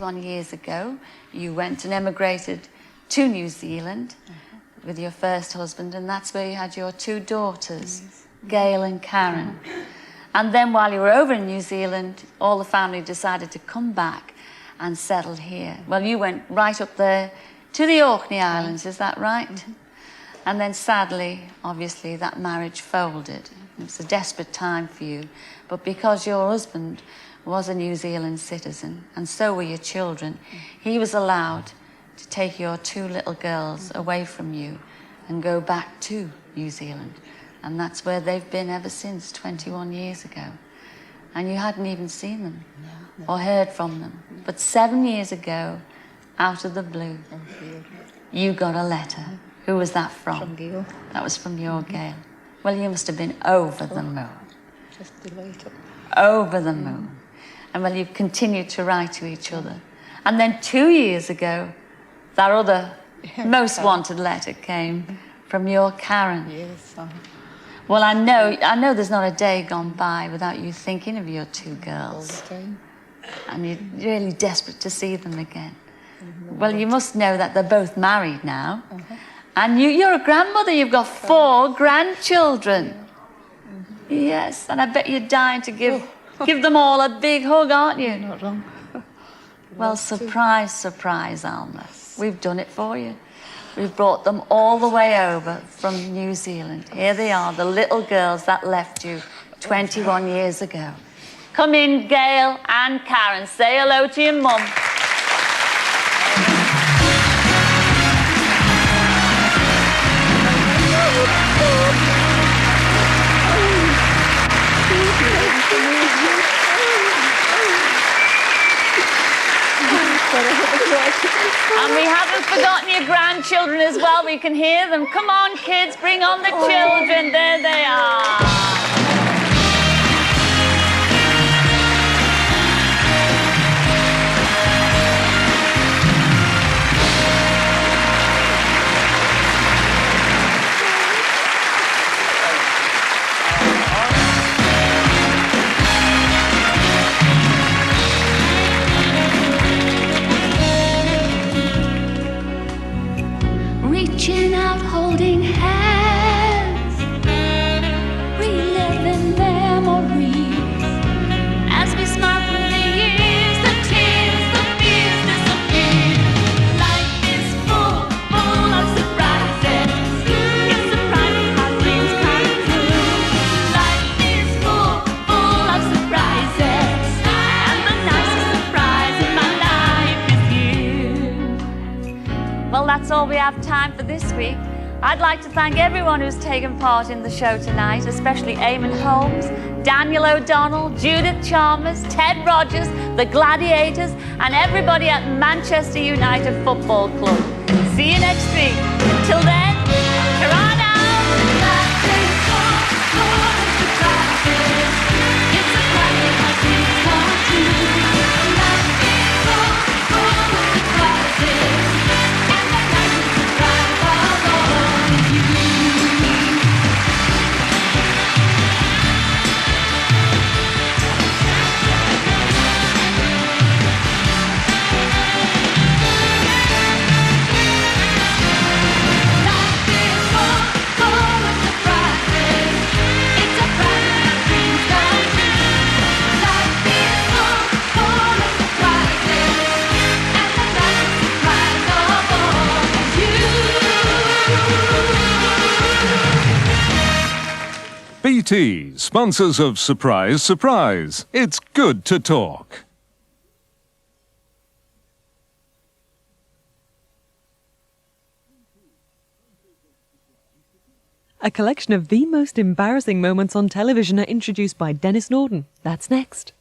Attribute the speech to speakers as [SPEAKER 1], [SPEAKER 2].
[SPEAKER 1] 21 years ago, you went and emigrated to New Zealand with your first husband, and that's where you had your two daughters, Gail and Karen. And then while you were over in New Zealand, all the family decided to come back and settle here. Well, you went right up there to the Orkney Islands, is that right? And then sadly, obviously, that marriage folded. It was a desperate time for you. But because your husband was a New Zealand citizen, and so were your children, he was allowed to take your two little girls away from you and go back to New Zealand. And that's where they've been ever since, 21 years ago. And you hadn't even seen them or heard from them. But 7 years ago, out of the blue, you got a letter. Who was that from?
[SPEAKER 2] From Gail.
[SPEAKER 1] That was from your Gail. Well, you must have been over the moon.
[SPEAKER 2] Just delighted.
[SPEAKER 1] Over the moon. And well, you've continued to write to each other. And then 2 years ago, that other most wanted letter came from your Karen.
[SPEAKER 2] Yes.
[SPEAKER 1] Well, I know there's not a day gone by without you thinking of your two girls.
[SPEAKER 2] All the time.
[SPEAKER 1] And you're really desperate to see them again. Well, you must know that they're both married now. And you're a grandmother. You've got 4 grandchildren. Yes, and I bet you're dying to give them all a big hug, aren't you?
[SPEAKER 2] Not wrong.
[SPEAKER 1] Well, surprise, surprise, Alma. We've done it for you. We've brought them all the way over from New Zealand. Here they are, the little girls that left you 21 years ago. Come in, Gail and Karen. Say hello to your mum. And we haven't forgotten your grandchildren as well. We can hear them. Come on, kids, bring on the children. There they are. Reaching out, holding hands, reliving memories as we smile through the years, the tears, the fears disappear. Life is full of surprises. It's surprising how dreams come true. Life is full of surprises, and the nicest surprise in my life is you. Well, that's all we have time for this week. I'd like to thank everyone who's taken part in the show tonight, especially Eamon Holmes, Daniel O'Donnell, Judith Chalmers, Ted Rogers, the Gladiators, and everybody at Manchester United Football Club. See you next week. Until then, ta-ra now!
[SPEAKER 3] BT, sponsors of Surprise, Surprise. It's good to talk.
[SPEAKER 4] A collection of the most embarrassing moments on television are introduced by Dennis Norden. That's next.